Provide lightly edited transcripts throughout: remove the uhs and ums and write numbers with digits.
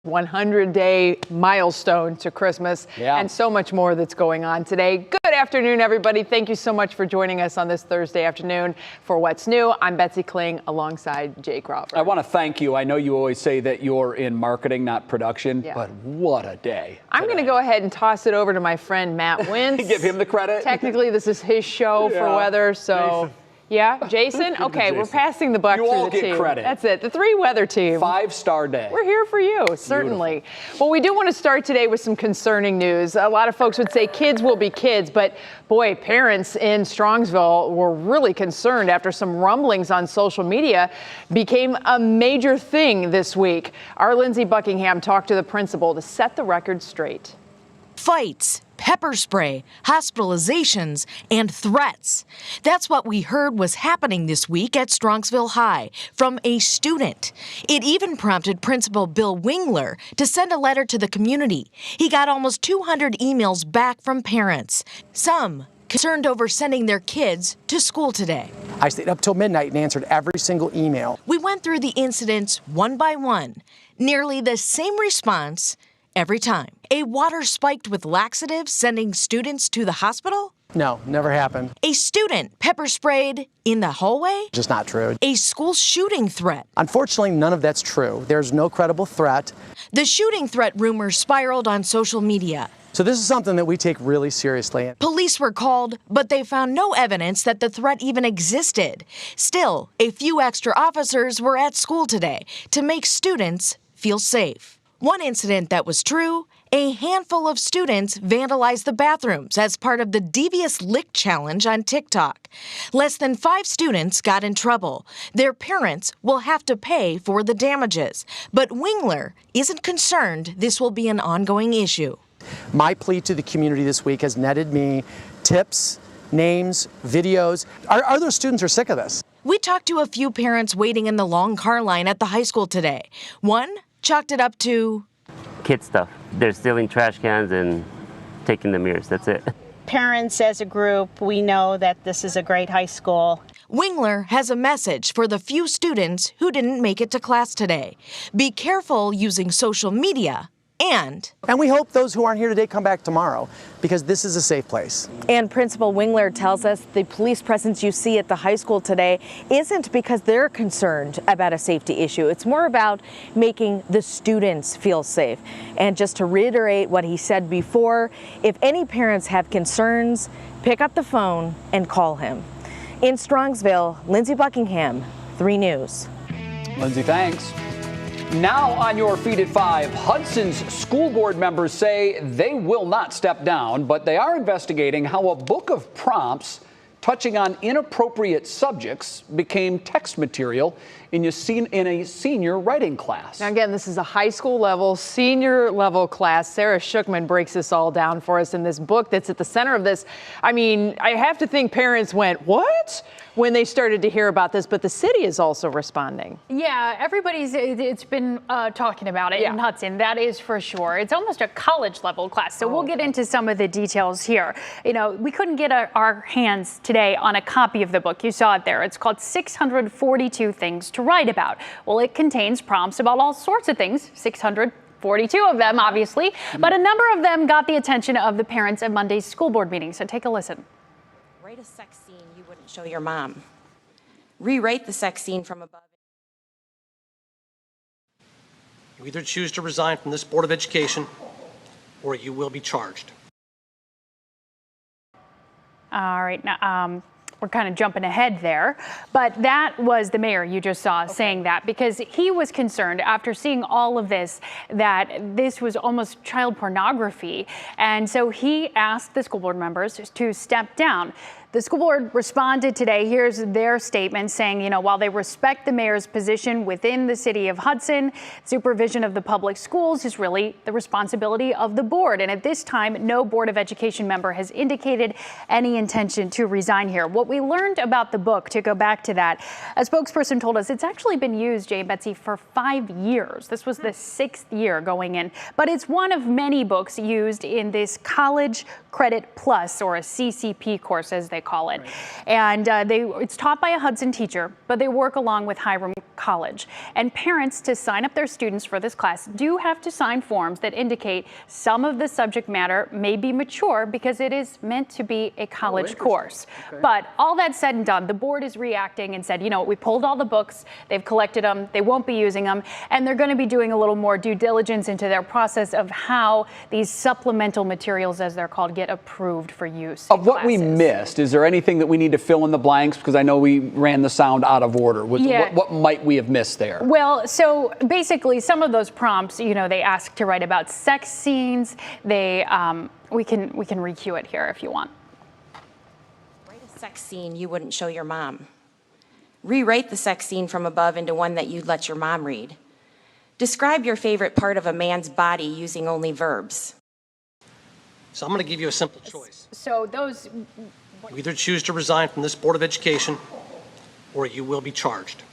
100-day milestone to Christmas, and so much more that's going on today. Good afternoon, everybody. Thank you so much for joining us on this Thursday afternoon for What's New. I'm Betsy Kling alongside Jay Crawford. I want to thank you. I know you always say that you're in marketing, not production, but what a day. I'm going to go ahead and toss it over to my friend Matt Wintz. Give him the credit. Technically, this is his show for weather, so... Jason. Yeah, Jason? Okay, Jason. We're passing the buck you to all the get team. Credit. That's it, the three weather team. 5-star day. We're here for you, certainly. Beautiful. Well, we do want to start today with some concerning news. A lot of folks would say kids will be kids, but boy, parents in Strongsville were really concerned after some rumblings on social media became a major thing this week. Our Lindsay Buckingham talked to the principal to set the record straight. Fights, pepper spray, hospitalizations, and threats. That's what we heard was happening this week at Strongsville High from a student. It even prompted Principal Bill Wingler to send a letter to the community. He got almost 200 emails back from parents, some concerned over sending their kids to school today. I stayed up till midnight and answered every single email. We went through the incidents one by one, nearly the same response every time. A water spiked with laxatives sending students to the hospital? No, never happened. A student pepper sprayed in the hallway? Just not true. A school shooting threat? Unfortunately, none of that's true. There's no credible threat. The shooting threat rumor spiraled on social media. So this is something that we take really seriously. Police were called, but they found no evidence that the threat even existed. Still, a few extra officers were at school today to make students feel safe. One incident that was true, a handful of students vandalized the bathrooms as part of the Devious Lick Challenge on TikTok. Less than 5 students got in trouble. Their parents will have to pay for the damages. But Wingler isn't concerned this will be an ongoing issue. My plea to the community this week has netted me tips, names, videos. Our those students are sick of this. We talked to a few parents waiting in the long car line at the high school today. One chalked it up to kid stuff. They're stealing trash cans and taking the mirrors. That's it. Parents as a group, we know that this is a great high school. Wingler has a message for the few students who didn't make it to class today. Be careful using social media. And we hope those who aren't here today come back tomorrow, because this is a safe place. And Principal Wingler tells us the police presence you see at the high school today isn't because they're concerned about a safety issue. It's more about making the students feel safe. And just to reiterate what he said before, if any parents have concerns, pick up the phone and call him. In Strongsville, Lindsay Buckingham, 3 News. Lindsay, thanks. Now on your feed at 5, Hudson's school board members say they will not step down, but they are investigating how a book of prompts touching on inappropriate subjects became text material in a senior writing class. Now again, this is a high school level, senior level class. Sarah Shookman breaks this all down for us in this book that's at the center of this. I mean, I have to think parents went, what? When they started to hear about this, but the city is also responding. Yeah, it's been talking about it in Hudson, that is for sure. It's almost a college level class, so we'll get into some of the details here. You know, we couldn't get our hands today on a copy of the book. You saw it there. It's called 642 Things to Write About. Well, it contains prompts about all sorts of things, 642 of them, obviously, but a number of them got the attention of the parents at Monday's school board meeting, so take a listen. Write a sex scene you wouldn't show your mom. Rewrite the sex scene from above. You either choose to resign from this Board of Education or you will be charged. All right, now we're kind of jumping ahead there, but that was the mayor you just saw saying that because he was concerned after seeing all of this that this was almost child pornography, and so he asked the school board members to step down. The school board responded today. Here's their statement saying, you know, while they respect the mayor's position within the city of Hudson, supervision of the public schools is really the responsibility of the board. And at this time, no Board of Education member has indicated any intention to resign here. What we learned about the book, to go back to that, a spokesperson told us it's actually been used, Jay Betsy, for 5 years. This was the 6th year going in, but it's one of many books used in this College Credit Plus, or a CCP course, as they call it. Right. And it's taught by a Hudson teacher, but they work along with Hiram college. And parents, to sign up their students for this class, do have to sign forms that indicate some of the subject matter may be mature because it is meant to be a college course. Okay. But all that said and done, the board is reacting and said, you know, we pulled all the books, they've collected them, they won't be using them, and they're going to be doing a little more due diligence into their process of how these supplemental materials, as they're called, get approved for use. Of what we missed, is there anything that we need to fill in the blanks? Because I know we ran the sound out of order. What might we have missed there? Well, so basically some of those prompts, you know, they ask to write about sex scenes. They, we can re-cue it here if you want. Write a sex scene you wouldn't show your mom. Rewrite the sex scene from above into one that you'd let your mom read. Describe your favorite part of a man's body using only verbs. So I'm going to give you a simple choice. So those... You either choose to resign from this Board of Education or you will be charged.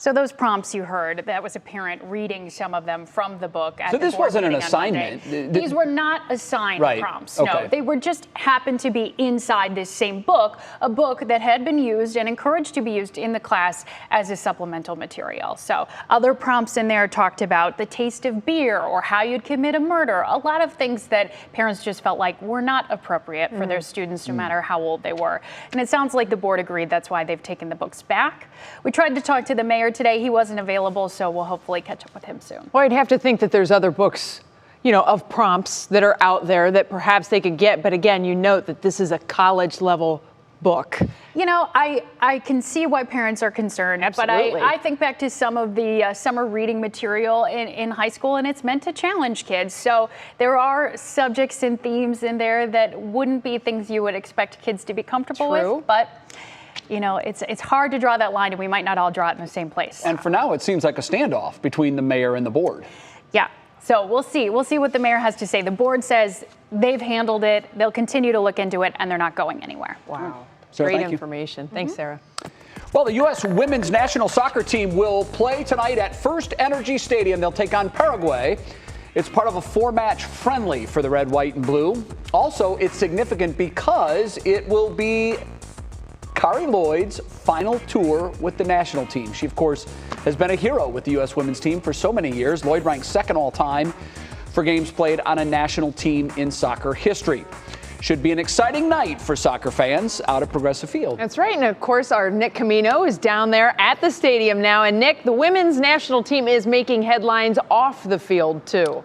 So those prompts you heard, that was a parent reading some of them from the book. So this wasn't an assignment? These were not assigned prompts. Okay. No, they were just happened to be inside this same book, a book that had been used and encouraged to be used in the class as a supplemental material. So other prompts in there talked about the taste of beer or how you'd commit a murder, a lot of things that parents just felt like were not appropriate for their students, no matter how old they were. And it sounds like the board agreed. That's why they've taken the books back. We tried to talk to the mayor today. He wasn't available, so we'll hopefully catch up with him soon. Well, I'd have to think that there's other books, you know, of prompts that are out there that perhaps they could get. But again, you note that this is a college level book. You know, I can see why parents are concerned. Absolutely. But I think back to some of the summer reading material in high school, and it's meant to challenge kids. So there are subjects and themes in there that wouldn't be things you would expect kids to be comfortable with. But you know, it's hard to draw that line, and we might not all draw it in the same place. And for now, it seems like a standoff between the mayor and the board. Yeah. So we'll see. We'll see what the mayor has to say. The board says they've handled it. They'll continue to look into it, and they're not going anywhere. Wow. Sarah, great information. Thanks, Sarah. Well, the U.S. women's national soccer team will play tonight at First Energy Stadium. They'll take on Paraguay. It's part of a 4-match friendly for the red, white, and blue. Also, it's significant because it will be Kari Lloyd's final tour with the national team. She, of course, has been a hero with the U.S. women's team for so many years. Lloyd ranks second all time for games played on a national team in soccer history. Should be an exciting night for soccer fans out at Progressive Field. That's right. And of course, our Nick Camino is down there at the stadium now. And Nick, the women's national team is making headlines off the field, too.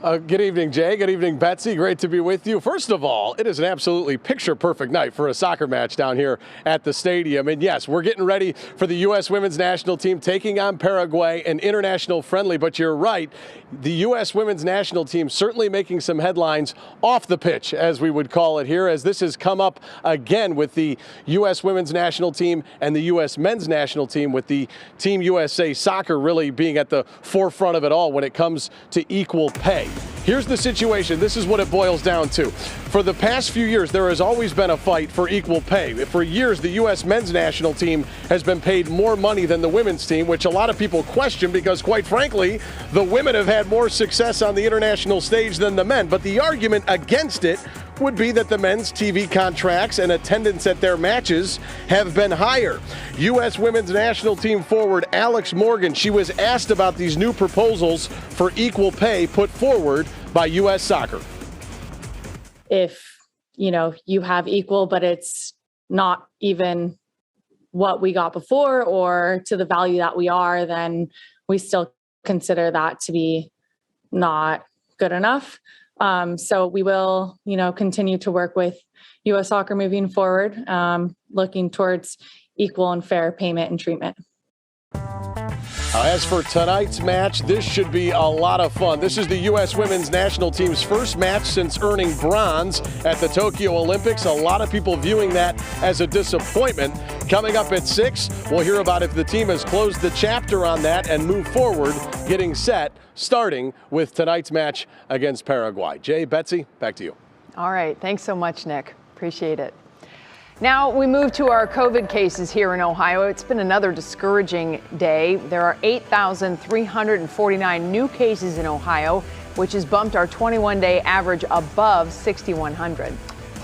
Good evening, Jay. Good evening, Betsy. Great to be with you. First of all, it is an absolutely picture-perfect night for a soccer match down here at the stadium. And yes, we're getting ready for the U.S. women's national team taking on Paraguay, an international friendly. But you're right, the U.S. women's national team certainly making some headlines off the pitch, as we would call it here, as this has come up again with the U.S. women's national team and the U.S. men's national team, with the Team USA soccer really being at the forefront of it all when it comes to equal pay. Here's the situation. This is what it boils down to. For the past few years, there has always been a fight for equal pay. For years, the U.S. men's national team has been paid more money than the women's team, which a lot of people question because, quite frankly, the women have had more success on the international stage than the men. But the argument against it would be that the men's TV contracts and attendance at their matches have been higher. U.S. women's national team forward Alex Morgan, she was asked about these new proposals for equal pay put forward by U.S. Soccer. If, you know, you have equal, but it's not even what we got before or to the value that we are, then we still consider that to be not good enough. So we will, you know, continue to work with U.S. Soccer moving forward, looking towards equal and fair payment and treatment. As for tonight's match, this should be a lot of fun. This is the U.S. women's national team's first match since earning bronze at the Tokyo Olympics. A lot of people viewing that as a disappointment. Coming up at 6, we'll hear about if the team has closed the chapter on that and moved forward, getting set, starting with tonight's match against Paraguay. Jay, Betsy, back to you. All right. Thanks so much, Nick. Appreciate it. Now we move to our COVID cases here in Ohio. It's been another discouraging day. There are 8,349 new cases in Ohio, which has bumped our 21-day average above 6,100.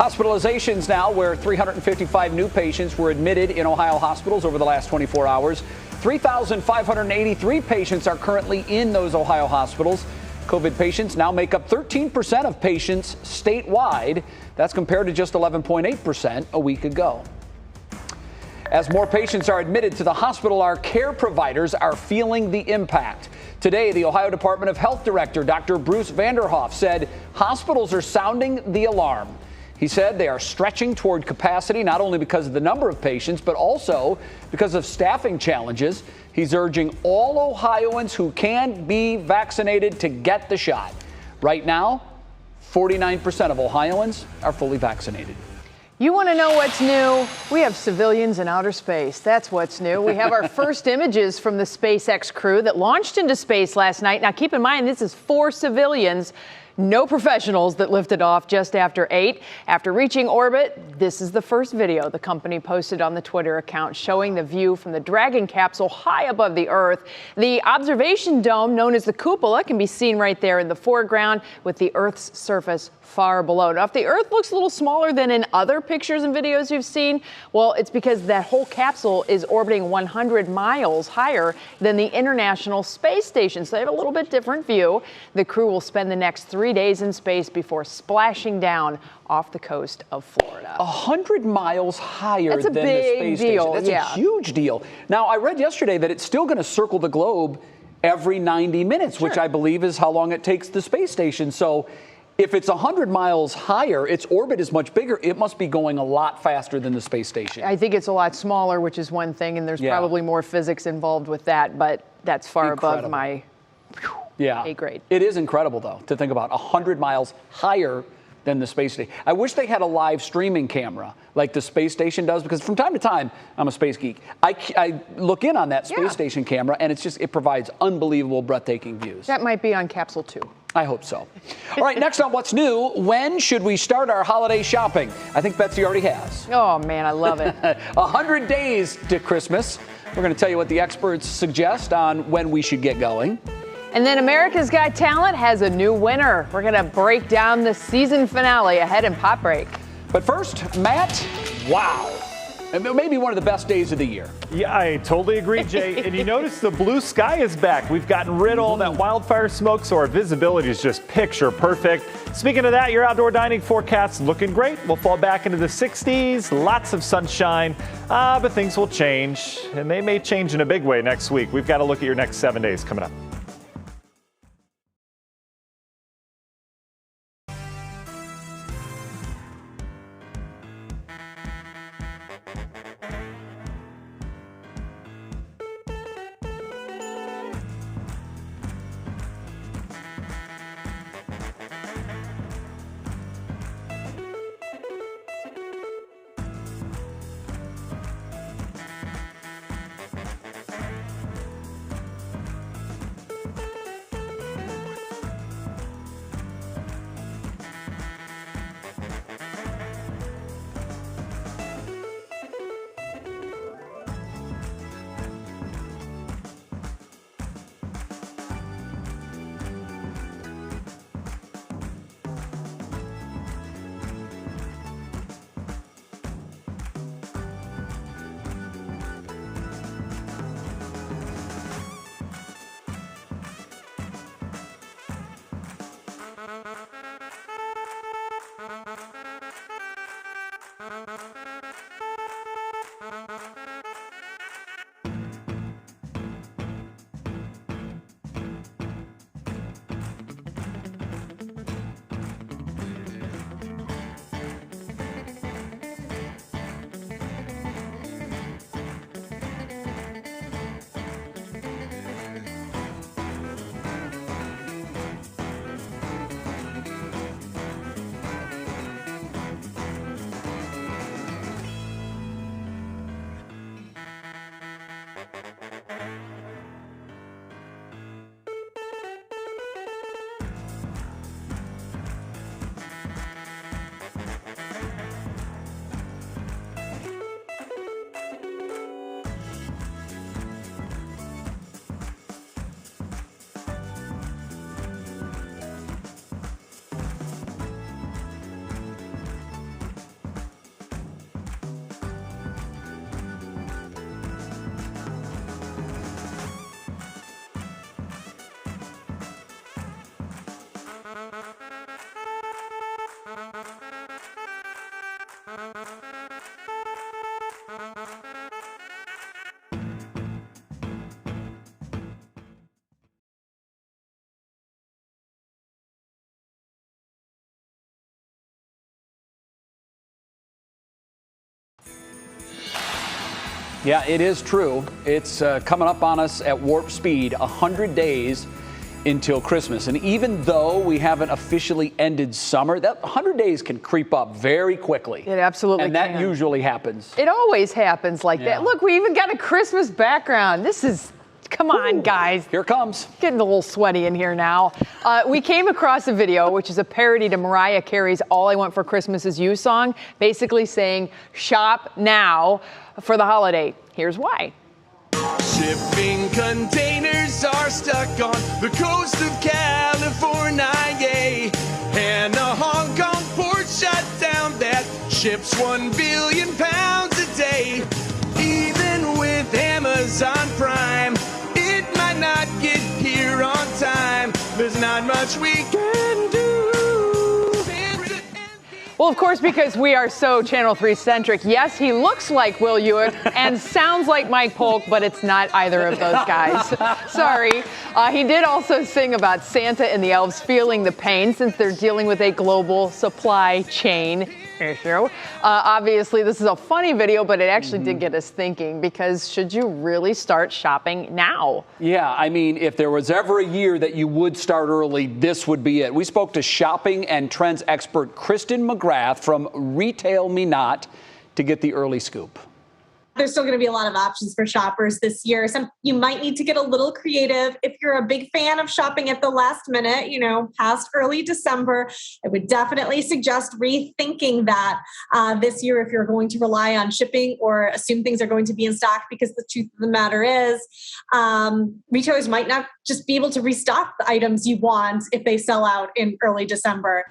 Hospitalizations now, where 355 new patients were admitted in Ohio hospitals over the last 24 hours. 3,583 patients are currently in those Ohio hospitals. COVID patients now make up 13% of patients statewide. That's compared to just 11.8% a week ago. As more patients are admitted to the hospital, our care providers are feeling the impact. Today, the Ohio Department of Health Director, Dr. Bruce Vanderhoff, said hospitals are sounding the alarm. He said they are stretching toward capacity, not only because of the number of patients, but also because of staffing challenges. He's urging all Ohioans who can be vaccinated to get the shot. Right now, 49% of Ohioans are fully vaccinated. You want to know what's new? We have civilians in outer space. That's what's new. We have our first images from the SpaceX crew that launched into space last night. Now, keep in mind, this is 4 civilians. No professionals that lifted off just after 8. After reaching orbit, this is the first video the company posted on the Twitter account showing the view from the Dragon capsule high above the Earth. The observation dome, known as the cupola, can be seen right there in the foreground with the Earth's surface far below. Now, if the Earth looks a little smaller than in other pictures and videos you've seen, well, it's because that whole capsule is orbiting 100 miles higher than the International Space Station. So they have a little bit different view. The crew will spend the next 3 days in space before splashing down off the coast of Florida. 100 miles higher That's a than the big space deal, station. That's a huge deal. Now, I read yesterday that it's still going to circle the globe every 90 minutes, which I believe is how long it takes the space station. So if it's 100 miles higher, its orbit is much bigger. It must be going a lot faster than the space station. I think it's a lot smaller, which is one thing, and there's probably more physics involved with that, but that's far above my A grade. It is incredible, though, to think about 100 miles higher than the space station. I wish they had a live streaming camera like the space station does, because from time to time, I'm a space geek. I look in on that space station camera, and it provides unbelievable, breathtaking views. That might be on Capsule 2. I hope so. All right, next on What's New, when should we start our holiday shopping? I think Betsy already has. Oh, man, I love it. 100 days to Christmas. We're going to tell you what the experts suggest on when we should get going. And then America's Got Talent has a new winner. We're going to break down the season finale ahead in Pop Break. But first, Matt, wow. Maybe one of the best days of the year. Yeah, I totally agree, Jay. And you notice the blue sky is back. We've gotten rid of all that wildfire smoke, so our visibility is just picture perfect. Speaking of that, your outdoor dining forecast looking great. We'll fall back into the 60s, lots of sunshine, but things will change, and they may change in a big way next week. We've got to look at your next 7 days coming up. Yeah, it is true. It's coming up on us at warp speed, 100 days until Christmas. And even though we haven't officially ended summer, that 100 days can creep up very quickly. It absolutely can. And that usually happens. It always happens like that. Look, we even got a Christmas background. This is, come on, guys. Here it comes. Getting a little sweaty in here now. We came across a video, which is a parody to Mariah Carey's All I Want for Christmas Is You song, basically saying, shop now for the holiday. Here's why. Shipping containers are stuck on the coast of California, and a Hong Kong port shut down that ships 1 billion pounds a day. Even with Amazon Prime, it might not get here on time. There's not much we can do. Well, of course, because we are so Channel 3 centric. Yes, he looks like Will Hewitt and sounds like Mike Polk, but it's not either of those guys. Sorry. He did also sing about Santa and the elves feeling the pain since they're dealing with a global supply chain issue. Obviously, this is a funny video, but it actually did get us thinking, because should you really start shopping now? Yeah, I mean, if there was ever a year that you would start early, this would be it. We spoke to shopping and trends expert Kristen McGrath from Retail Me Not to get the early scoop. There's still going to be a lot of options for shoppers this year. You might need to get a little creative. If you're a big fan of shopping at the last minute, past early December, I would definitely suggest rethinking that this year if you're going to rely on shipping or assume things are going to be in stock, because the truth of the matter is retailers might not just be able to restock the items you want if they sell out in early December.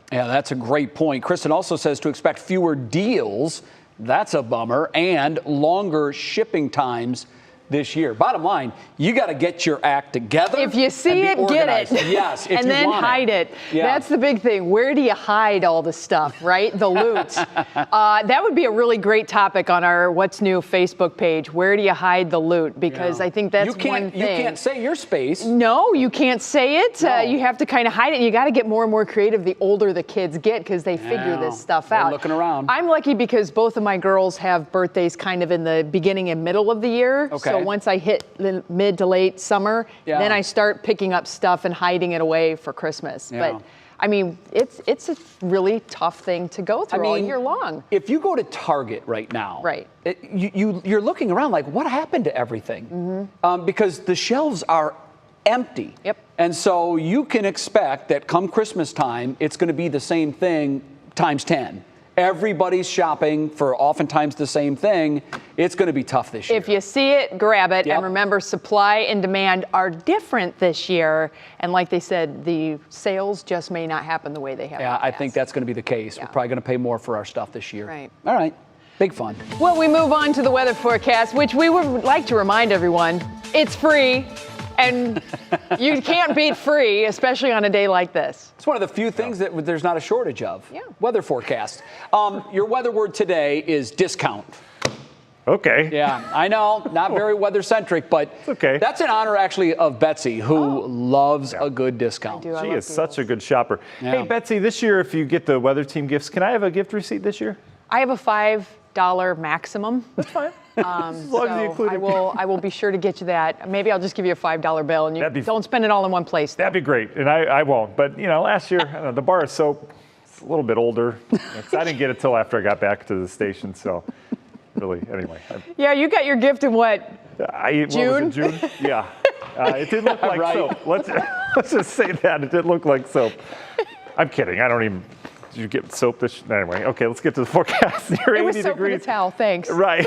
Yeah, that's a great point. Kristen also says to expect fewer deals. That's a bummer, and longer shipping times this year. Bottom line, you got to get your act together. If you see it, get it. Yes, if and you then want hide it. Yeah. That's the big thing. Where do you hide all the stuff, right? The loot. That would be a really great topic on our What's New Facebook page. Where do you hide the loot? Because I think that's one thing. You can't say your space. No, you can't say it. No. You have to kind of hide it. And you got to get more and more creative the older the kids get, because they figure this stuff out. Looking around. I'm lucky because both of my girls have birthdays kind of in the beginning and middle of the year. Okay. So once I hit the mid to late summer, then I start picking up stuff and hiding it away for Christmas. Yeah. But I mean, it's a really tough thing to go through all year long. If you go to Target right now, right, you're looking around like, what happened to everything? Because the shelves are empty. Yep. And so you can expect that come Christmas time, it's going to be the same thing times 10. Everybody's shopping for oftentimes the same thing. It's going to be tough this year. If you see it, grab it. Yep. And remember, supply and demand are different this year. And like they said, the sales just may not happen the way they have. Yeah, I think that's going to be the case. We're probably going to pay more for our stuff this year. Right. All right. Big fun. Well, we move on to the weather forecast, which we would like to remind everyone, it's free. And you can't beat free, especially on a day like this. It's one of the few things that there's not a shortage of. Yeah. Weather forecast. Your weather word today is discount. Okay. Yeah, I know, not very weather-centric, but that's in honor, actually, of Betsy, who loves a good discount. She is such a good shopper. Yeah. Hey, Betsy, this year, if you get the weather team gifts, can I have a gift receipt this year? I have a $5 maximum. That's fine. As long as you include it. I will be sure to get you that. Maybe I'll just give you a $5 bill, and you don't spend it all in one place. That'd be great, and I won't. But last year, I don't know, the bar of soap, it's a little bit older. I didn't get it till after I got back to the station, so really, anyway. Yeah, you got your gift in what? June? June? Yeah. It didn't look like soap. Let's just say that. It didn't look like soap. I'm kidding. I don't even... Did you get soap this? Anyway, okay, let's get to the forecast. You're 80 it was soap degrees. In a towel, thanks. Right.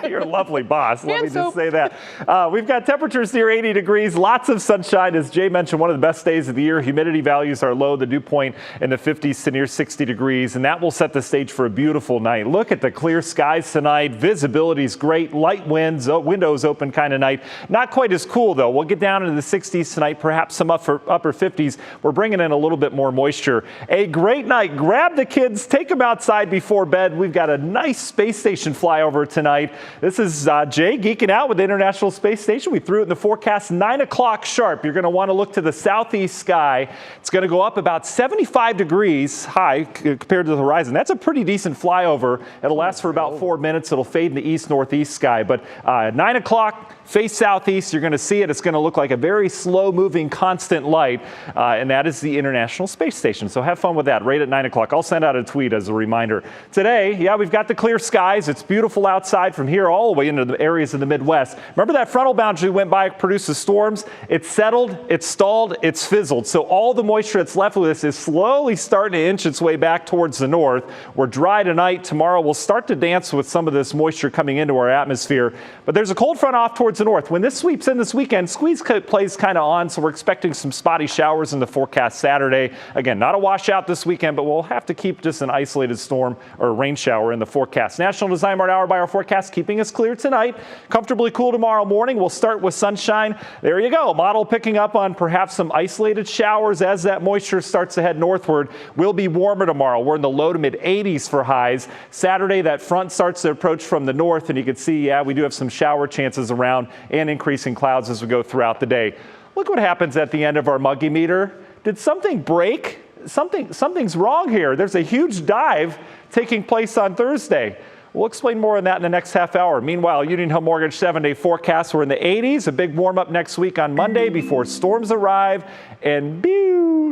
You're a lovely boss. Let me just say that. We've got temperatures near 80 degrees, lots of sunshine. As Jay mentioned, one of the best days of the year. Humidity values are low, the dew point in the 50s to near 60 degrees, and that will set the stage for a beautiful night. Look at the clear skies tonight. Visibility's great. Light winds, windows open kind of night. Not quite as cool, though. We'll get down into the 60s tonight, perhaps some upper 50s. We're bringing in a little bit more moisture. A great great night. Grab the kids, take them outside before bed. We've got a nice space station flyover tonight. This is Jay geeking out with the International Space Station. We threw it in the forecast 9 o'clock sharp. You're going to want to look to the southeast sky. It's going to go up about 75 degrees high compared to the horizon. That's a pretty decent flyover. It'll last for about 4 minutes. It'll fade in the east-northeast sky. But 9 o'clock, face southeast, you're going to see it. It's going to look like a very slow-moving, constant light, and that is the International Space Station. So have fun with that right at 9 o'clock. I'll send out a tweet as a reminder. Today, yeah, we've got the clear skies. It's beautiful outside from here all the way into the areas of the Midwest. Remember that frontal boundary went by, produces storms? It's settled, it's stalled, it's fizzled. So all the moisture that's left with us is slowly starting to inch its way back towards the north. We're dry tonight. Tomorrow we'll start to dance with some of this moisture coming into our atmosphere. But there's a cold front off towards the north. When this sweeps in this weekend, squeeze plays kind of on, so we're expecting some spotty showers in the forecast Saturday. Again, not a washout this weekend, but we'll have to keep just an isolated storm or rain shower in the forecast. National Design Mart Hour by our forecast keeping us clear tonight. Comfortably cool tomorrow morning. We'll start with sunshine. There you go. Model picking up on perhaps some isolated showers as that moisture starts to head northward. We'll be warmer tomorrow. We're in the low to mid 80s for highs. Saturday, that front starts to approach from the north, and you can see, yeah, we do have some shower chances around and increasing clouds as we go throughout the day. Look what happens at the end of our Muggy meter. Did something break? Something's wrong here. There's a huge dive taking place on Thursday. We'll explain more on that in the next half hour. Meanwhile, Union Hill Mortgage 7-day forecast. We're in the 80s. A big warm up next week on Monday before storms arrive. And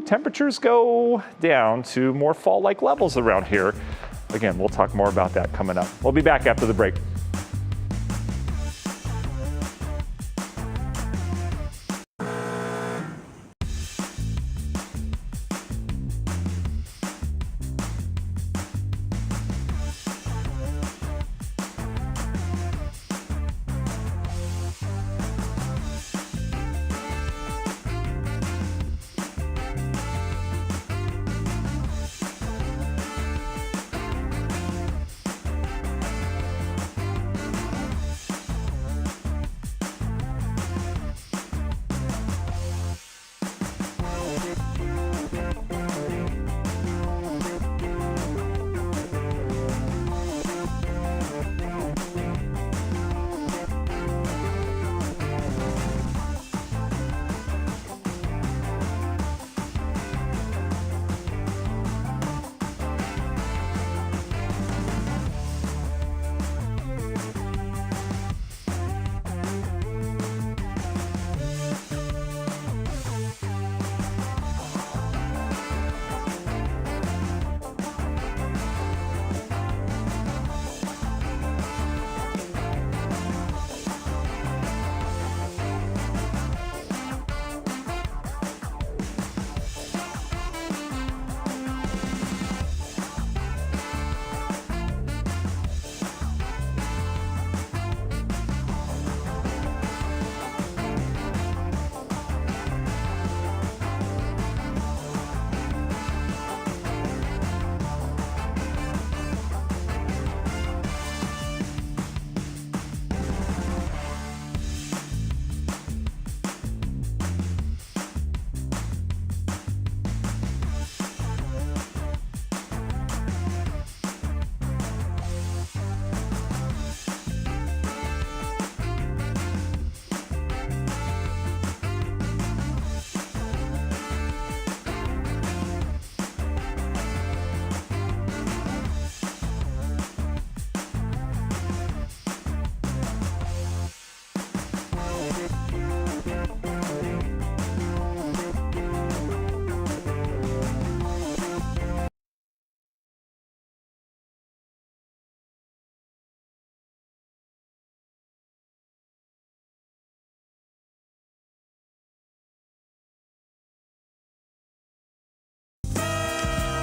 temperatures go down to more fall-like levels around here. Again, we'll talk more about that coming up. We'll be back after the break.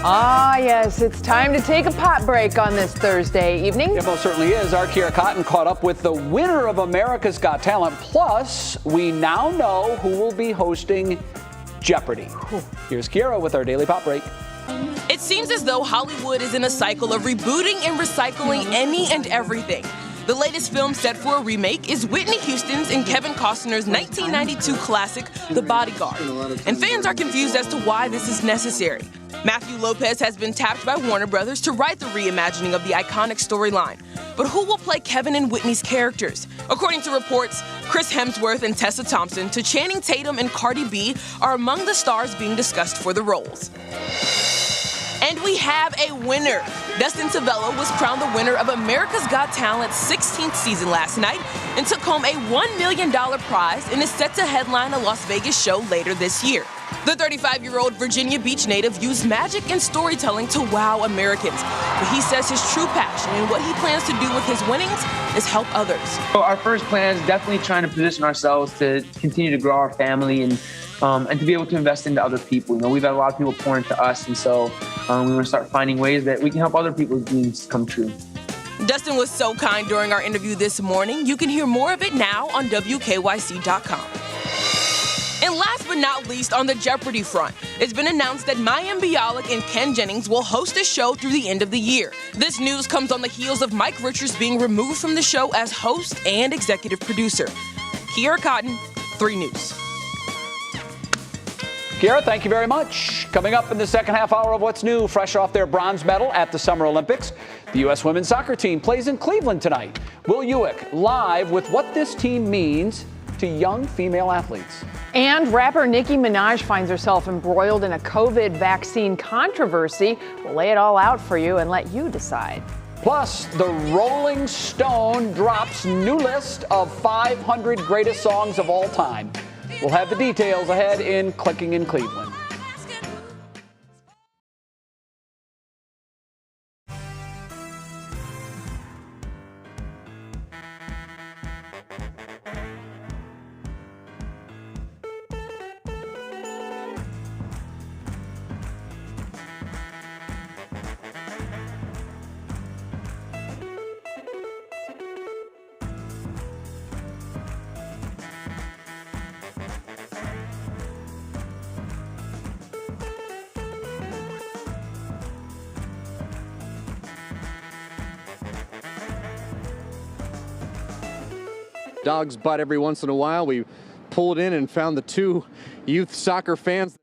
Ah, yes, it's time to take a pot break on this Thursday evening. It most certainly is. Our Kiera Cotton caught up with the winner of America's Got Talent. Plus, we now know who will be hosting Jeopardy. Here's Kiera with our Daily Pop Break. It seems as though Hollywood is in a cycle of rebooting and recycling any and everything. The latest film set for a remake is Whitney Houston's and Kevin Costner's 1992 classic, The Bodyguard. And fans are confused as to why this is necessary. Matthew Lopez has been tapped by Warner Brothers to write the reimagining of the iconic storyline. But who will play Kevin and Whitney's characters? According to reports, Chris Hemsworth and Tessa Thompson to Channing Tatum and Cardi B are among the stars being discussed for the roles. And we have a winner. Dustin Tavello was crowned the winner of America's Got Talent's 16th season last night and took home a $1 million prize and is set to headline a Las Vegas show later this year. The 35-year-old Virginia Beach native used magic and storytelling to wow Americans. But he says his true passion and what he plans to do with his winnings is help others. So our first plan is definitely trying to position ourselves to continue to grow our family and to be able to invest into other people. You know, we've had a lot of people pour into us, and so we want to start finding ways that we can help other people's dreams come true. Dustin was so kind during our interview this morning. You can hear more of it now on WKYC.com. And last but not least, on the Jeopardy front, it's been announced that Mayim Bialik and Ken Jennings will host a show through the end of the year. This news comes on the heels of Mike Richards being removed from the show as host and executive producer. Kiara Cotton, 3 News. Kiara, thank you very much. Coming up in the second half hour of What's New, fresh off their bronze medal at the Summer Olympics, the U.S. women's soccer team plays in Cleveland tonight. Will Ewick live with what this team means to young female athletes. And rapper Nicki Minaj finds herself embroiled in a COVID vaccine controversy. We'll lay it all out for you and let you decide. Plus, the Rolling Stone drops new list of 500 greatest songs of all time. We'll have the details ahead in Clicking in Cleveland. Dog's butt every once in a while. We pulled in and found the 2 youth soccer fans.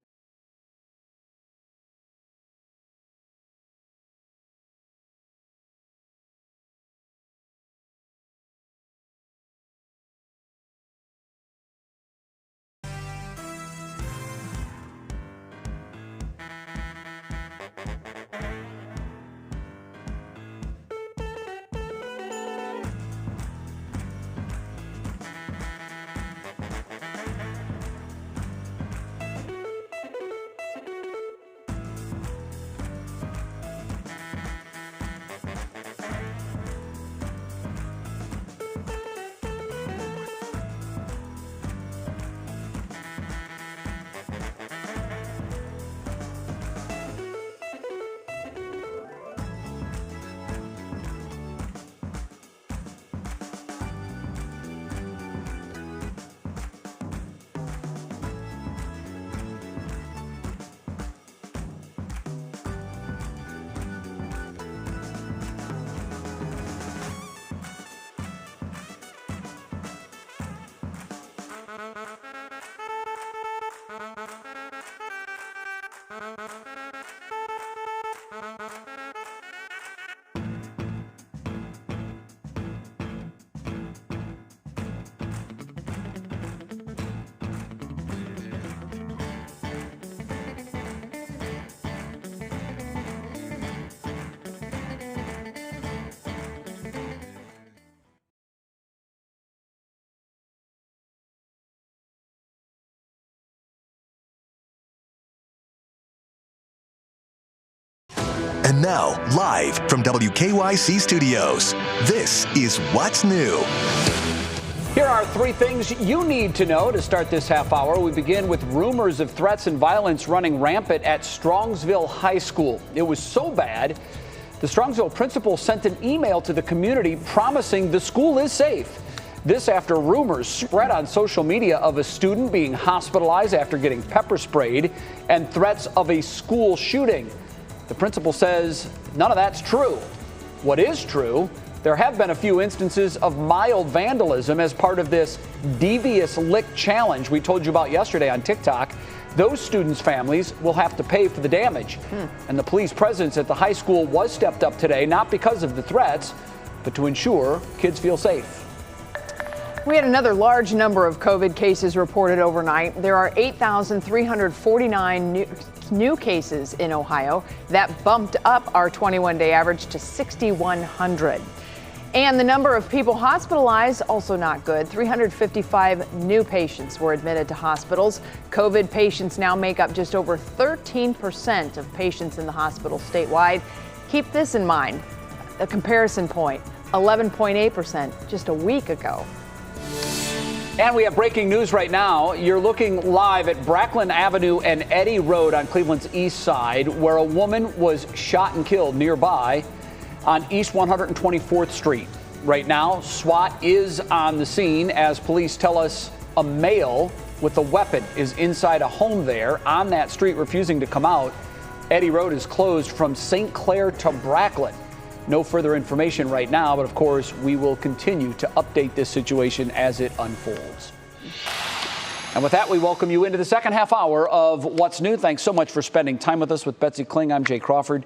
And now, live from WKYC Studios, this is What's New. Here are 3 things you need to know to start this half hour. We begin with rumors of threats and violence running rampant at Strongsville High School. It was so bad, the Strongsville principal sent an email to the community promising the school is safe. This after rumors spread on social media of a student being hospitalized after getting pepper sprayed and threats of a school shooting. The principal says none of that's true. What is true, there have been a few instances of mild vandalism as part of this devious lick challenge we told you about yesterday on TikTok. Those students' families will have to pay for the damage. And the police presence at the high school was stepped up today, not because of the threats, but to ensure kids feel safe. We had another large number of COVID cases reported overnight. There are 8,349 new cases in Ohio. That bumped up our 21-day average to 6,100. And the number of people hospitalized, also not good. 355 new patients were admitted to hospitals. COVID patients now make up just over 13% of patients in the hospital statewide. Keep this in mind, a comparison point, 11.8% just a week ago. And we have breaking news right now. You're looking live at Brackland Avenue and Eddy Road on Cleveland's east side, where a woman was shot and killed nearby on East 124th Street. Right now, SWAT is on the scene as police tell us a male with a weapon is inside a home there on that street, refusing to come out. Eddy Road is closed from St. Clair to Brackland. No further information right now, but of course, we will continue to update this situation as it unfolds. And with that, we welcome you into the second half hour of What's New. Thanks so much for spending time with us. With Betsy Kling, I'm Jay Crawford.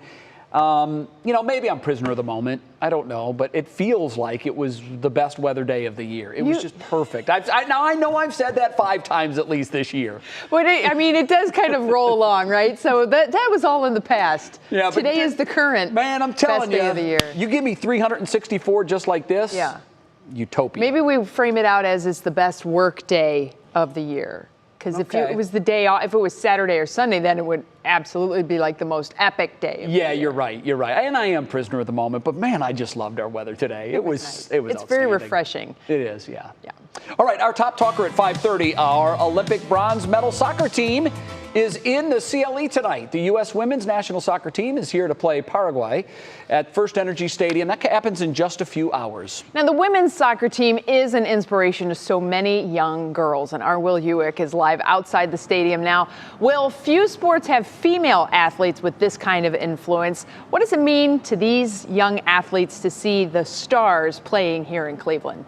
Maybe I'm prisoner of the moment. I don't know, but it feels like it was the best weather day of the year. It was just perfect. Now I know I've said that 5 times at least this year. But it does kind of roll along, right? So that was all in the past. Yeah, today is the current. Man, I'm telling best you, day of the year. You give me 364 just like this. Yeah. Utopia. Maybe we frame it out as it's the best work day of the year. Because if it was the day off, if it was Saturday or Sunday, then it would absolutely be like the most epic day. Yeah, you're right. You're right. And I am prisoner of the moment. But man, I just loved our weather today. It was nice. It's very refreshing. It is, yeah. All right, our top talker at 5:30, our Olympic bronze medal soccer team is in the CLE tonight. The U.S. women's national soccer team is here to play Paraguay at First Energy Stadium. That happens in just a few hours. Now, the women's soccer team is an inspiration to so many young girls, and our Will Hewick is live outside the stadium now. Will, few sports have female athletes with this kind of influence. What does it mean to these young athletes to see the stars playing here in Cleveland?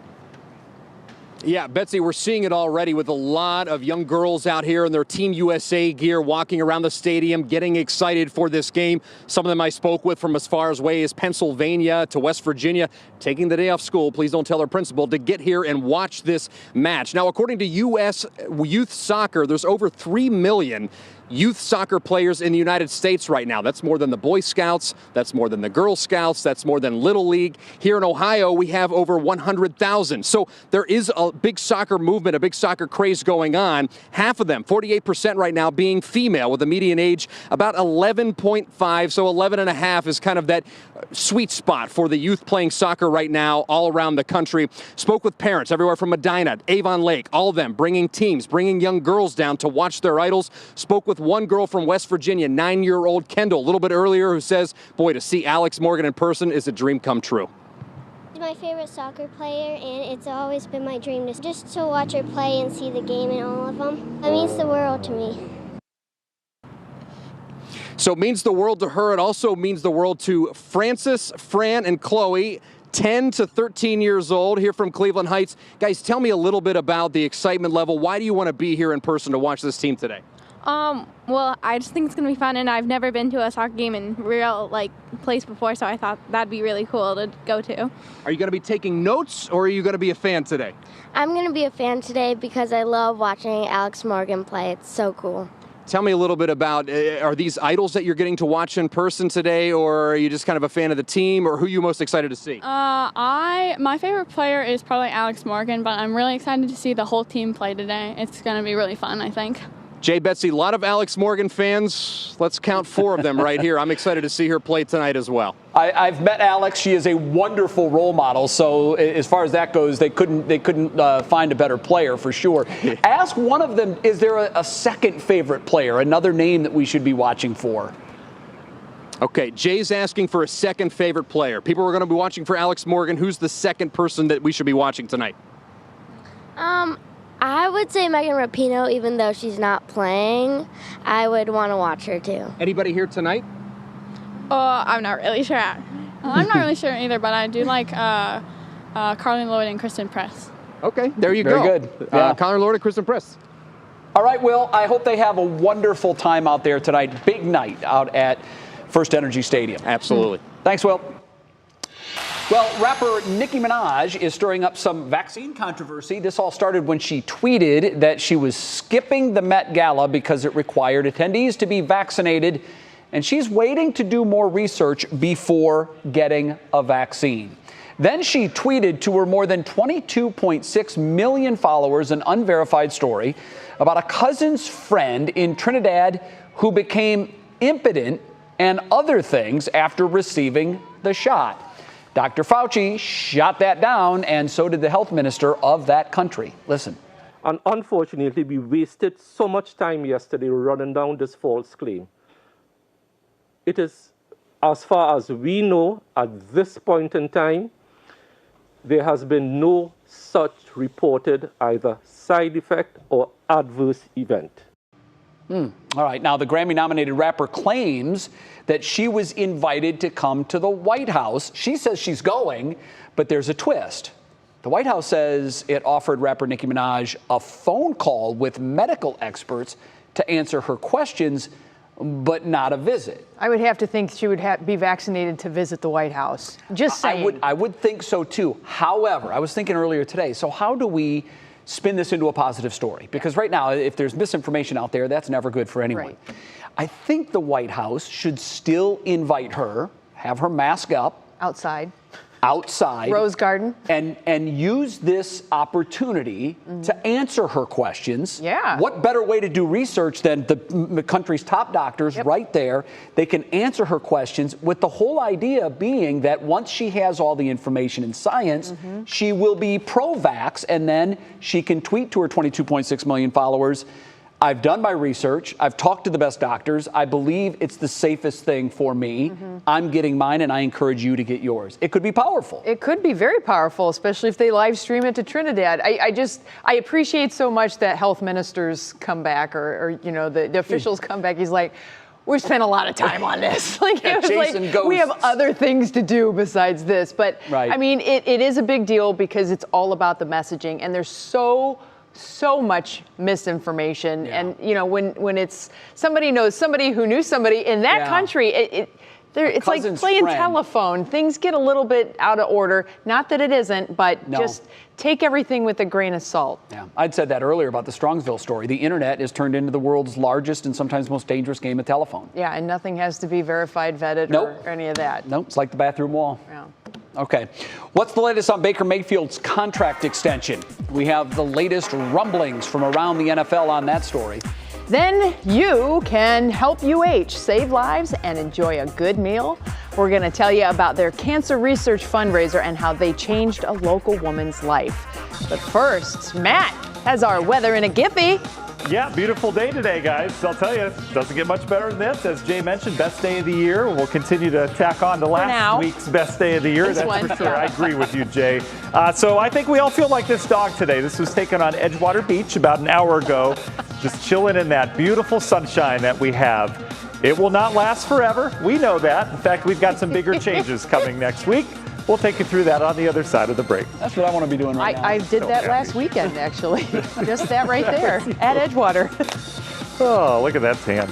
Yeah, Betsy, we're seeing it already with a lot of young girls out here in their Team USA gear, walking around the stadium, getting excited for this game. Some of them I spoke with from as far away as Pennsylvania to West Virginia, taking the day off school, please don't tell their principal, to get here and watch this match. Now, according to U.S. Youth Soccer, there's over 3 million youth soccer players in the United States right now. That's more than the Boy Scouts. That's more than the Girl Scouts. That's more than Little League. Here in Ohio, we have over 100,000. So there is a big soccer movement, a big soccer craze going on. Half of them, 48% right now, being female with a median age about 11.5. So 11 and a half is kind of that sweet spot for the youth playing soccer right now all around the country. Spoke with parents everywhere from Medina, Avon Lake, all of them bringing teams, bringing young girls down to watch their idols. Spoke with one girl from West Virginia, 9-year-old Kendall, a little bit earlier, who says, boy, to see Alex Morgan in person is a dream come true. She's my favorite soccer player, and it's always been my dream just to watch her play and see the game and all of them. That means the world to me. So it means the world to her. It also means the world to Francis, Fran, and Chloe, 10 to 13 years old, here from Cleveland Heights. Guys, tell me a little bit about the excitement level. Why do you want to be here in person to watch this team today? Well, I just think it's going to be fun, and I've never been to a soccer game in real, place before, so I thought that'd be really cool to go to. Are you going to be taking notes, or are you going to be a fan today? I'm going to be a fan today because I love watching Alex Morgan play. It's so cool. Tell me a little bit about, are these idols that you're getting to watch in person today, or are you just kind of a fan of the team, or who are you most excited to see? My favorite player is probably Alex Morgan, but I'm really excited to see the whole team play today. It's going to be really fun, I think. Jay Betsy, a lot of Alex Morgan fans. Let's count 4 of them right here. I'm excited to see her play tonight as well. I've met Alex. She is a wonderful role model. So as far as that goes, they couldn't find a better player for sure. Ask one of them, is there a second favorite player, another name that we should be watching for? Okay, Jay's asking for a second favorite player. People are going to be watching for Alex Morgan. Who's the second person that we should be watching tonight? I would say Megan Rapinoe, even though she's not playing. I would want to watch her too. Anybody here tonight? I'm not really sure. I'm not really sure either, but I do like Carlin Lloyd and Kristen Press. Okay, there you Very go. good. Yeah. Connor Lord and Kristen Press. All right, Will, I hope they have a wonderful time out there tonight. Big night out at First Energy Stadium. Absolutely. Thanks, Will. Well, rapper Nicki Minaj is stirring up some vaccine controversy. This all started when she tweeted that she was skipping the Met Gala because it required attendees to be vaccinated, and she's waiting to do more research before getting a vaccine. Then she tweeted to her more than 22.6 million followers an unverified story about a cousin's friend in Trinidad who became impotent and other things after receiving the shot. Dr. Fauci shot that down, and so did the health minister of that country. Listen. And unfortunately, we wasted so much time yesterday running down this false claim. It is, as far as we know, at this point in time, there has been no such reported either side effect or adverse event. All right. Now, the Grammy-nominated rapper claims that she was invited to come to the White House. She says she's going, but there's a twist. The White House says it offered rapper Nicki Minaj a phone call with medical experts to answer her questions, but not a visit. I would have to think she would be vaccinated to visit the White House. Just saying. I would think so, too. However, I was thinking earlier today, so how do we spin this into a positive story? Because right now, if there's misinformation out there, that's never good for anyone. Right. I think the White House should still invite her, have her mask up. Outside. Rose Garden. And use this opportunity to answer her questions. Yeah. What better way to do research than the country's top doctors right there? They can answer her questions with the whole idea being that once she has all the information in science, she will be pro-vax, and then she can tweet to her 22.6 million followers, I've done my research. I've talked to the best doctors. I believe it's the safest thing for me. I'm getting mine, and I encourage you to get yours. It could be powerful. It could be very powerful, especially if they live stream it to Trinidad. I appreciate so much that health ministers come back, or you know, the officials come back. He's like, we've spent a lot of time on this. Like, it was like, we have other things to do besides this. But I mean, it is a big deal because it's all about the messaging, and there's so much misinformation. And you know, when it's somebody knows somebody who knew somebody in that country, it's like playing telephone. Things get a little bit out of order. Not that it isn't, but just take everything with a grain of salt. Yeah, I'd said that earlier about the Strongsville story. The internet is turned into the world's largest and sometimes most dangerous game of telephone. Yeah, and nothing has to be verified, vetted, or any of that. Nope, it's like the bathroom wall. Yeah. Okay. What's the latest on Baker Mayfield's contract extension? We have the latest rumblings from around the NFL on that story. Then you can help UH save lives and enjoy a good meal. We're going to tell you about their cancer research fundraiser and how they changed a local woman's life. But first, Matt has our weather in a Giphy. Yeah, beautiful day today, guys. I'll tell you, it doesn't get much better than this. As Jay mentioned, best day of the year. We'll continue to tack on to last week's best day of the year. That's for sure. I agree with you, Jay. So I think we all feel like this dog today. This was taken on Edgewater Beach about an hour ago, just chilling in that beautiful sunshine that we have. It will not last forever. We know that. In fact, we've got some bigger changes coming next week. We'll take you through that on the other side of the break. That's what I want to be doing right now. I did that last weekend, actually. Just that right there at Edgewater. Oh, look at that tan.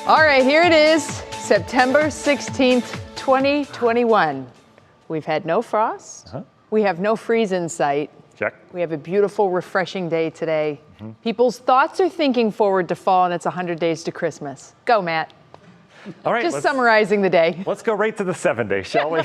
All right, here it is, September 16th, 2021. We've had no frost. We have no freeze in sight. Check. We have a beautiful, refreshing day today. People's thoughts are thinking forward to fall, and it's 100 days to Christmas. Go, Matt. All right. Just summarizing the day. Let's go right to the 7-day, shall we?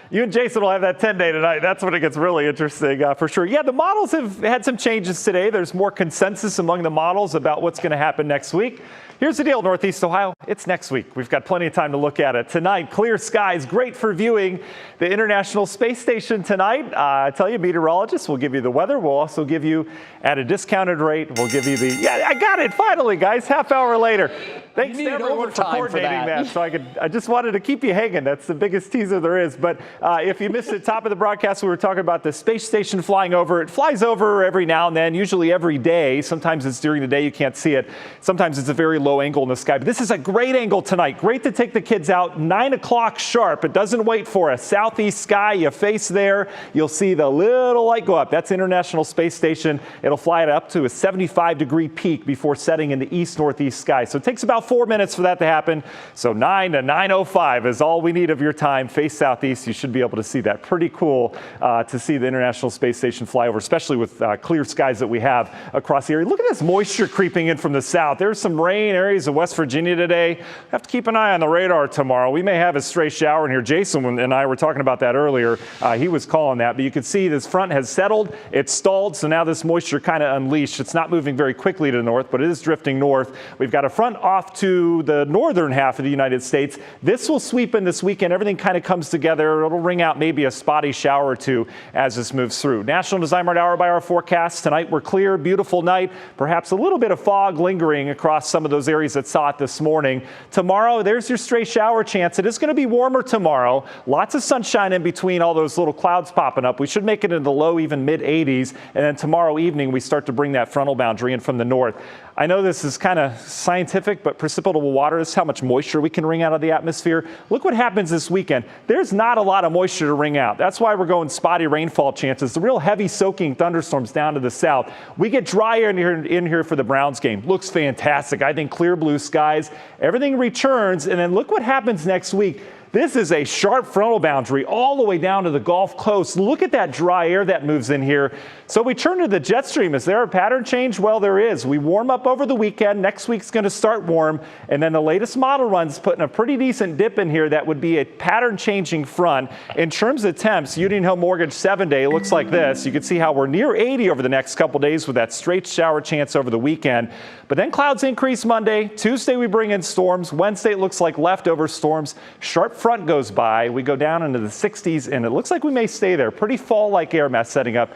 You and Jason will have that 10-day tonight. That's when it gets really interesting, for sure. Yeah, the models have had some changes today. There's more consensus among the models about what's going to happen next week. Here's the deal, Northeast Ohio. It's next week. We've got plenty of time to look at it. Tonight, clear skies, great for viewing the International Space Station tonight. I tell you, meteorologists will give you the weather. We'll also give you, at a discounted rate, we'll give you the, yeah, I got it, finally, guys, half hour later. Thanks to everyone for coordinating that. So I just wanted to keep you hanging. That's the biggest teaser there is. But if you missed it, top of the broadcast, we were talking about the space station flying over. It flies over every now and then, usually every day. Sometimes it's during the day, you can't see it. Sometimes it's a very low angle in the sky. But this is a great angle tonight. Great to take the kids out, 9 o'clock sharp. It doesn't wait for us. Southeast sky, you face there. You'll see the little light go up. That's International Space Station. It'll fly it up to a 75-degree peak before setting in the east-northeast sky. So it takes about 4 minutes for that to happen. So 9 to 9:05 is all we need of your time. Face southeast, you should be able to see that. Pretty cool to see the International Space Station fly over, especially with clear skies that we have across the area. Look at this moisture creeping in from the south. There's some rain areas of West Virginia today. Have to keep an eye on the radar tomorrow. We may have a stray shower in here. Jason and I were talking about that earlier. He was calling that, but you can see this front has settled. It's stalled, so now this moisture kind of unleashed. It's not moving very quickly to the north, but it is drifting north. We've got a front off to the northern half of the United States. This will sweep in this weekend. Everything kind of comes together. It'll ring out maybe a spotty shower or two as this moves through. National Design Mart hour-by-hour forecast. Tonight we're clear, beautiful night. Perhaps a little bit of fog lingering across some of those areas that saw it this morning. Tomorrow, there's your stray shower chance. It is going to be warmer tomorrow. Lots of sunshine in between all those little clouds popping up. We should make it into the low, even mid-80s. And then tomorrow evening, we start to bring that frontal boundary in from the north. I know this is kind of scientific, but precipitable water is how much moisture we can wring out of the atmosphere. Look what happens this weekend. There's not a lot of moisture to wring out. That's why we're going spotty rainfall chances. The real heavy soaking thunderstorms down to the south. We get drier in here for the Browns game. Looks fantastic. I think clear blue skies. Everything returns, and then look what happens next week. This is a sharp frontal boundary all the way down to the Gulf Coast. Look at that dry air that moves in here. So we turn to the jet stream. Is there a pattern change? Well, there is. We warm up over the weekend. Next week's going to start warm. And then the latest model run's putting a pretty decent dip in here. That would be a pattern changing front. In terms of temps, Union Hill Mortgage 7-day looks like this. You can see how we're near 80 over the next couple days with that straight shower chance over the weekend. But then clouds increase Monday. Tuesday we bring in storms. Wednesday it looks like leftover storms. Sharp front goes by. We go down into the 60s, and it looks like we may stay there. Pretty fall-like air mass setting up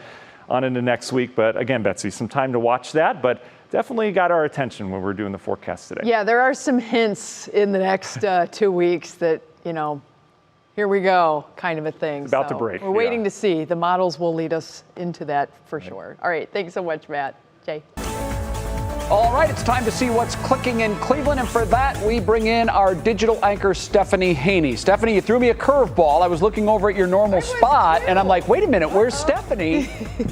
on into next week. But again, Betsy, some time to watch that, but definitely got our attention when we're doing the forecast today. Yeah, there are some hints in the next 2 weeks that, you know, here we go kind of a thing. It's about to break. We're waiting to see. The models will lead us into that for sure. All right, thanks so much, Matt. Jay. All right, it's time to see what's clicking in Cleveland, and for that, we bring in our digital anchor, Stephanie Haney. Stephanie, you threw me a curveball. I was looking over at your normal spot, and I'm like, wait a minute, where's Stephanie?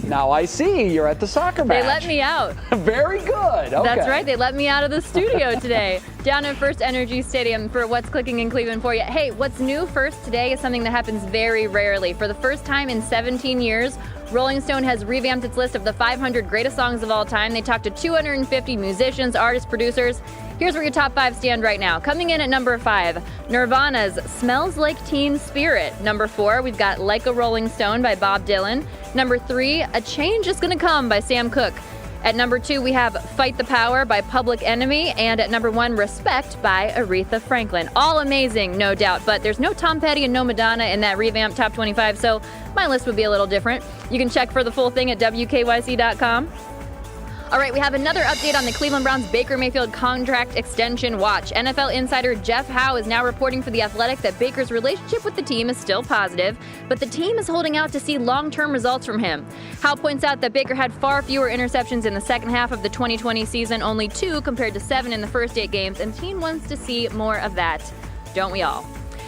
Now I see you're at the soccer match. They let me out. Very good. Okay. That's right, they let me out of the studio today, down at First Energy Stadium for What's Clicking in Cleveland for you. Hey, what's new first today is something that happens very rarely. For the first time in 17 years, Rolling Stone has revamped its list of the 500 greatest songs of all time. They talked to 250 musicians, artists, producers. Here's where your top 5 stand right now. Coming in at number 5, Nirvana's Smells Like Teen Spirit. Number 4, we've got Like a Rolling Stone by Bob Dylan. Number 3, A Change Is Gonna Come by Sam Cooke. At number 2, we have Fight the Power by Public Enemy. And at number 1, Respect by Aretha Franklin. All amazing, no doubt, but there's no Tom Petty and no Madonna in that revamped top 25, so my list would be a little different. You can check for the full thing at WKYC.com. All right, we have another update on the Cleveland Browns Baker Mayfield contract extension watch. NFL insider Jeff Howe is now reporting for The Athletic that Baker's relationship with the team is still positive, but the team is holding out to see long-term results from him. Howe points out that Baker had far fewer interceptions in the second half of the 2020 season, only 2 compared to 7 in the first 8 games, and the team wants to see more of that. Don't we all?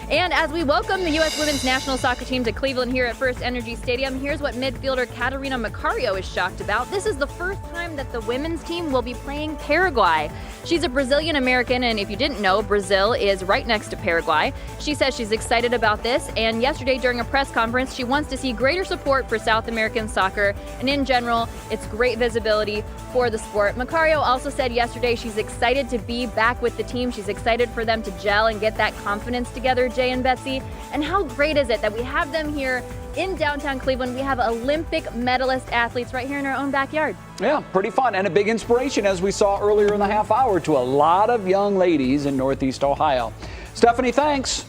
And as we welcome the U.S. women's national soccer team to Cleveland here at First Energy Stadium, here's what midfielder Catarina Macario is shocked about. This is the first time that the women's team will be playing Paraguay. She's a Brazilian American, and if you didn't know, Brazil is right next to Paraguay. She says she's excited about this, and yesterday during a press conference, she wants to see greater support for South American soccer, and in general, it's great visibility for the sport. Macario also said yesterday she's excited to be back with the team. She's excited for them to gel and get that confidence together, Jay and Betsy. And how great is it that we have them here in downtown Cleveland? We have Olympic medalist athletes right here in our own backyard. Yeah, pretty fun and a big inspiration, as we saw earlier in the half hour, to a lot of young ladies in Northeast Ohio. Stephanie, thanks.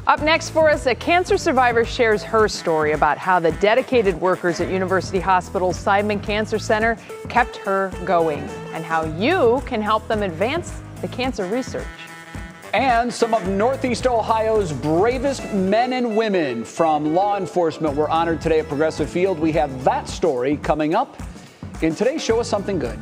Up next for us, a cancer survivor shares her story about how the dedicated workers at University Hospital's Seidman Cancer Center kept her going, and how you can help them advance the cancer research. And some of Northeast Ohio's bravest men and women from law enforcement were honored today at Progressive Field. We have that story coming up in today's Show Us Something Good.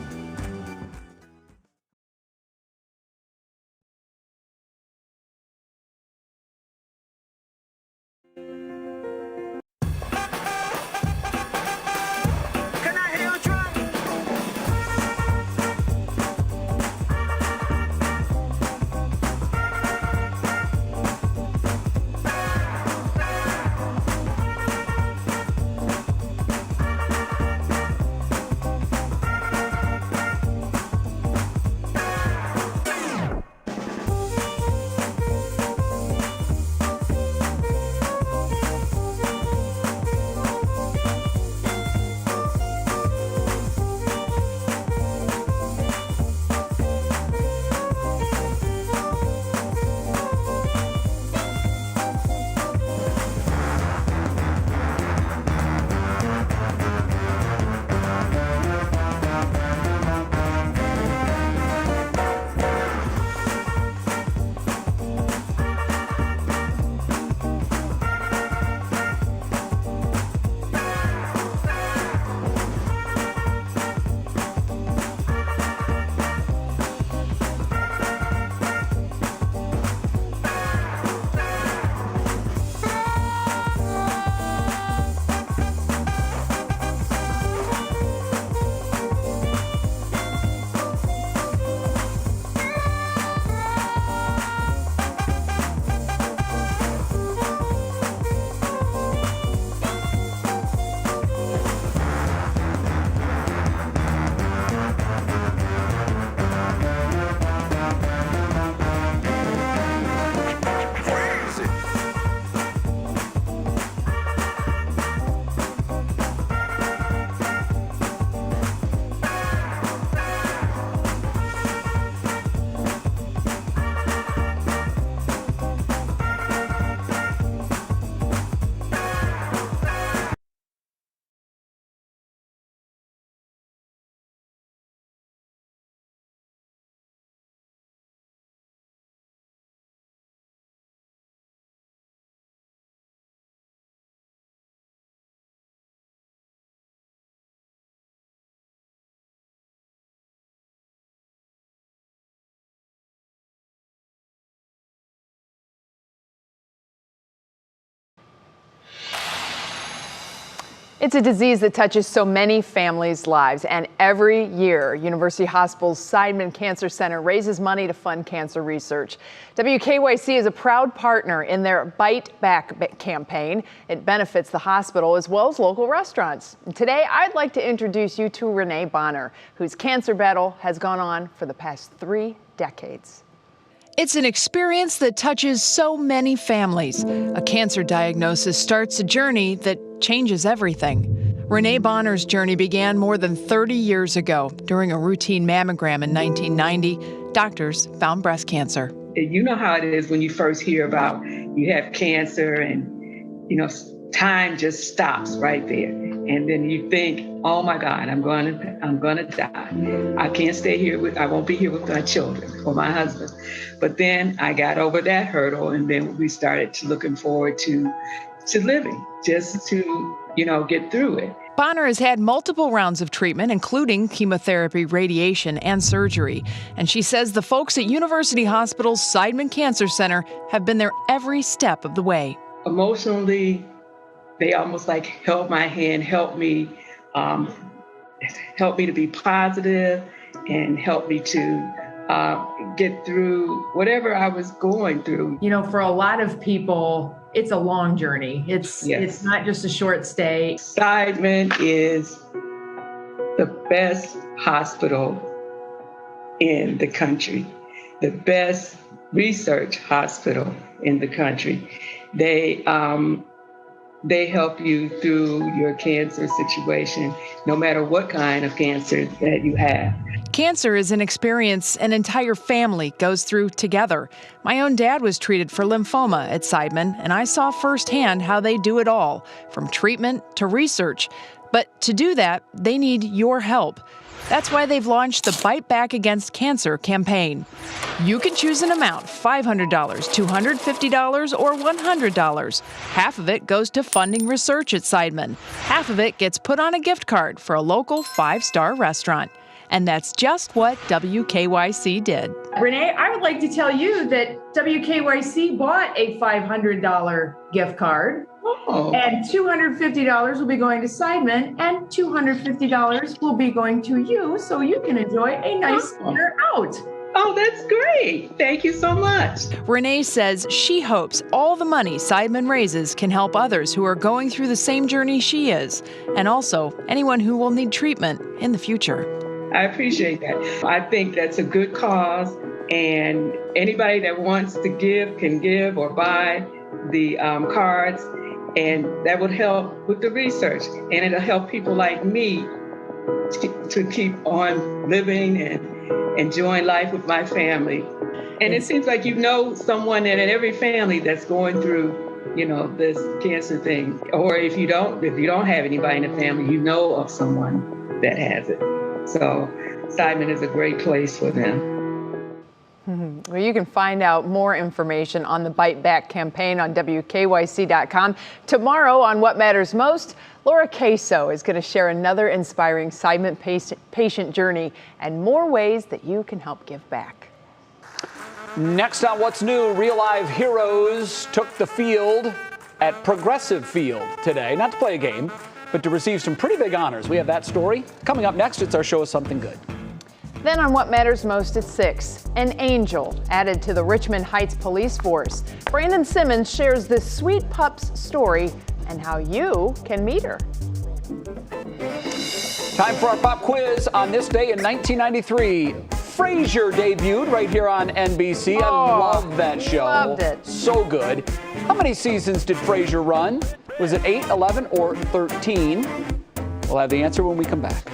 It's a disease that touches so many families' lives, and every year, University Hospital's Seidman Cancer Center raises money to fund cancer research. WKYC is a proud partner in their Bite Back campaign. It benefits the hospital as well as local restaurants. And today, I'd like to introduce you to Renee Bonner, whose cancer battle has gone on for the past 3 decades. It's an experience that touches so many families. A cancer diagnosis starts a journey that changes everything. Renee Bonner's journey began more than 30 years ago. During a routine mammogram in 1990, doctors found breast cancer. You know how it is when you first hear about you have cancer and, time just stops right there. And then you think, oh my God, I'm gonna die. I can't stay here I won't be here with my children or my husband. But then I got over that hurdle, and then we started looking forward to living, just to, get through it. Bonner has had multiple rounds of treatment, including chemotherapy, radiation, and surgery. And she says the folks at University Hospital's Seidman Cancer Center have been there every step of the way. Emotionally, they almost like held my hand, helped me to be positive, and helped me to get through whatever I was going through. You know, for a lot of people, it's a long journey. It's not just a short stay. Seidman is the best hospital in the country, the best research hospital in the country. They help you through your cancer situation, no matter what kind of cancer that you have. Cancer is an experience an entire family goes through together. My own dad was treated for lymphoma at Seidman, and I saw firsthand how they do it all, from treatment to research. But to do that, they need your help. That's why they've launched the Bite Back Against Cancer campaign. You can choose an amount, $500, $250, or $100. Half of it goes to funding research at Seidman. Half of it gets put on a gift card for a local 5-star restaurant. And that's just what WKYC did. Renee, I would like to tell you that WKYC bought a $500 gift card. And $250 will be going to Seidman, and $250 will be going to you, so you can enjoy a nice dinner out. Oh, that's great. Thank you so much. Renee says she hopes all the money Seidman raises can help others who are going through the same journey she is, and also anyone who will need treatment in the future. I appreciate that. I think that's a good cause, and anybody that wants to give can give or buy the cards, and that would help with the research, and it'll help people like me to keep on living and enjoying life with my family. And it seems like you know someone in every family that's going through, you know, this cancer thing. Or if you don't have anybody in the family, you know of someone that has it. So Seidman is a great place for them. Well, you can find out more information on the Bite Back campaign on WKYC.com. Tomorrow on What Matters Most, Laura Queso is going to share another inspiring Seidman patient journey and more ways that you can help give back. Next on What's New, real live heroes took the field at Progressive Field today, not to play a game, but to receive some pretty big honors. We have that story. Coming up next, it's our show of something good. Then on What Matters Most at 6, an angel added to the Richmond Heights police force. Brandon Simmons shares this sweet pup's story and how you can meet her. Time for our pop quiz. On this day in 1993, Frasier debuted right here on NBC. I love that show. Loved it. So good. How many seasons did Frasier run? Was it 8, 11, or 13? We'll have the answer when we come back.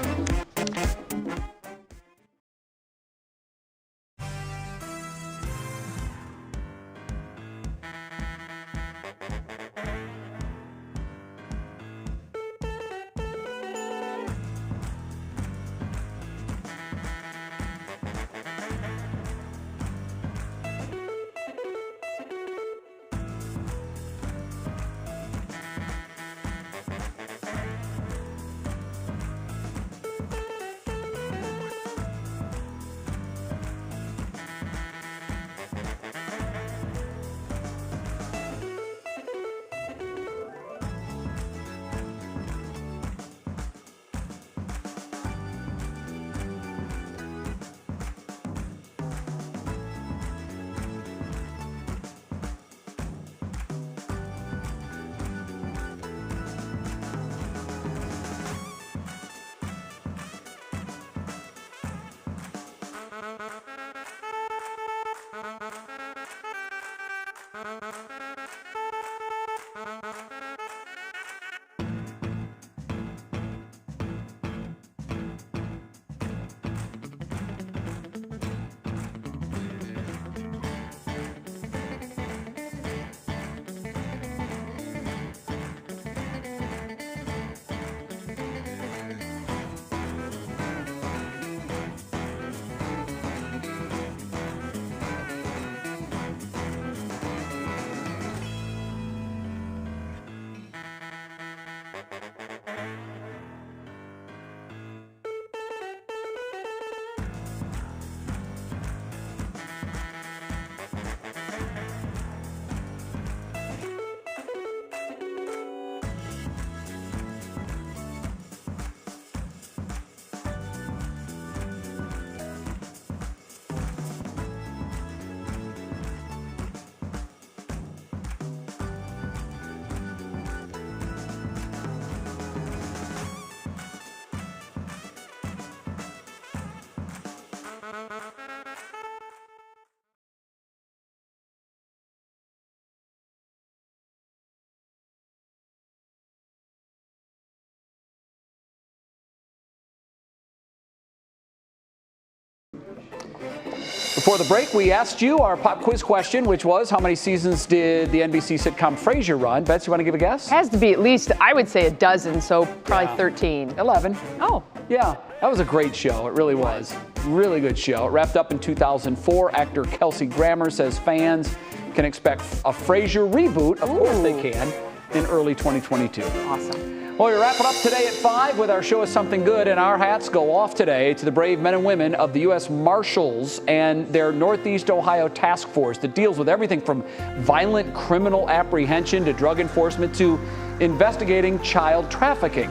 Before the break, we asked you our pop quiz question, which was, how many seasons did the NBC sitcom Frasier run? Betsy, you want to give a guess? Has to be at least, I would say, a dozen, so probably 13. 11. Oh. Yeah, that was a great show. It really was. Really good show. It wrapped up in 2004. Actor Kelsey Grammer says fans can expect a Frasier reboot. Of course they can, in early 2022. Awesome. Well, we wrap it up today at 5 with our Show Us Something Good, and our hats go off today to the brave men and women of the U.S. Marshals and their Northeast Ohio task force that deals with everything from violent criminal apprehension to drug enforcement to investigating child trafficking.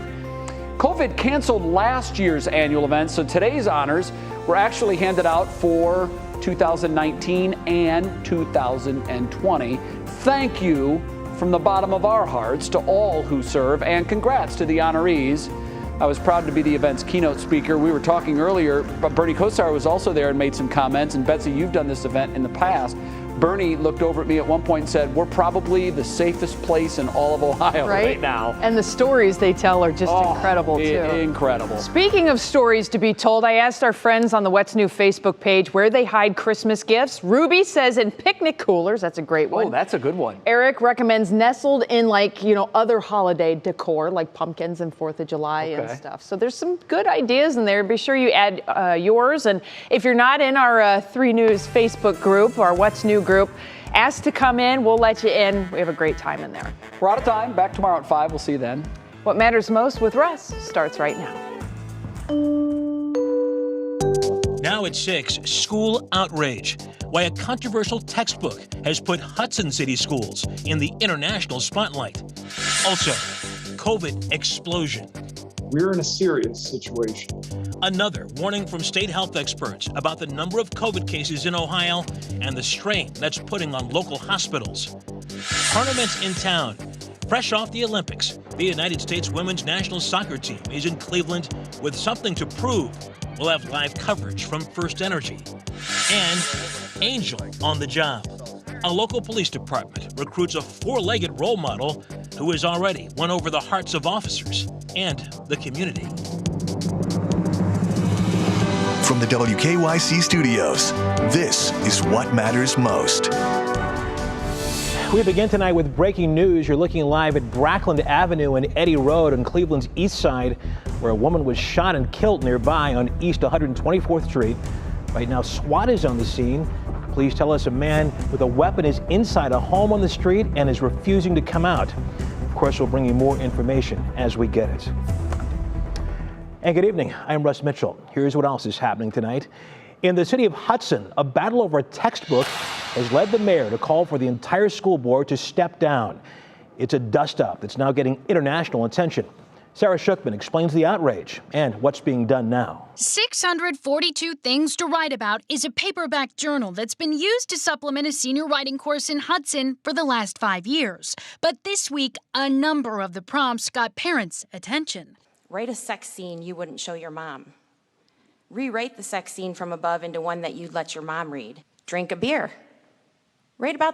COVID canceled last year's annual event, so today's honors were actually handed out for 2019 and 2020. Thank you from the bottom of our hearts to all who serve, and congrats to the honorees. I was proud to be the event's keynote speaker. We were talking earlier, but Bernie Kosar was also there and made some comments. And Betsy, you've done this event in the past. Bernie looked over at me at one point and said, we're probably the safest place in all of Ohio right now. And the stories they tell are just incredible, too. Incredible. Speaking of stories to be told, I asked our friends on the What's New Facebook page where they hide Christmas gifts. Ruby says in picnic coolers. That's a great one. Oh, that's a good one. Eric recommends nestled in, like, other holiday decor, like pumpkins and 4th of July and stuff. So there's some good ideas in there. Be sure you add yours. And if you're not in our 3 News Facebook group, our What's New group, ask to come in. We'll let you in. We have a great time in there. We're out of time. Back tomorrow at 5. We'll see you then. What Matters Most with Russ starts right now. Now at 6, school outrage. Why a controversial textbook has put Hudson City schools in the international spotlight. Also, COVID explosion. We're in a serious situation. Another warning from state health experts about the number of COVID cases in Ohio and the strain that's putting on local hospitals. Tournaments in town. Fresh off the Olympics, the United States women's national soccer team is in Cleveland with something to prove. We'll have live coverage from First Energy. And Angel on the job. A local police department recruits a 4-legged role model who has already won over the hearts of officers and the community. From the WKYC studios, this is What Matters Most. We begin tonight with breaking news. You're looking live at Brackland Avenue and Eddy Road on Cleveland's east side, where a woman was shot and killed nearby on East 124th Street. Right now, SWAT is on the scene. Police tell us a man with a weapon is inside a home on the street and is refusing to come out. Of course, we'll bring you more information as we get it. And good evening, I'm Russ Mitchell. Here's what else is happening tonight. In the city of Hudson, a battle over a textbook has led the mayor to call for the entire school board to step down. It's a dust-up that's now getting international attention. Sarah Shookman explains the outrage and what's being done now. 642 Things to Write About is a paperback journal that's been used to supplement a senior writing course in Hudson for the last 5 years. But this week, a number of the prompts got parents' attention. Write a sex scene you wouldn't show your mom. Rewrite the sex scene from above into one that you'd let your mom read. Drink a beer. Write about the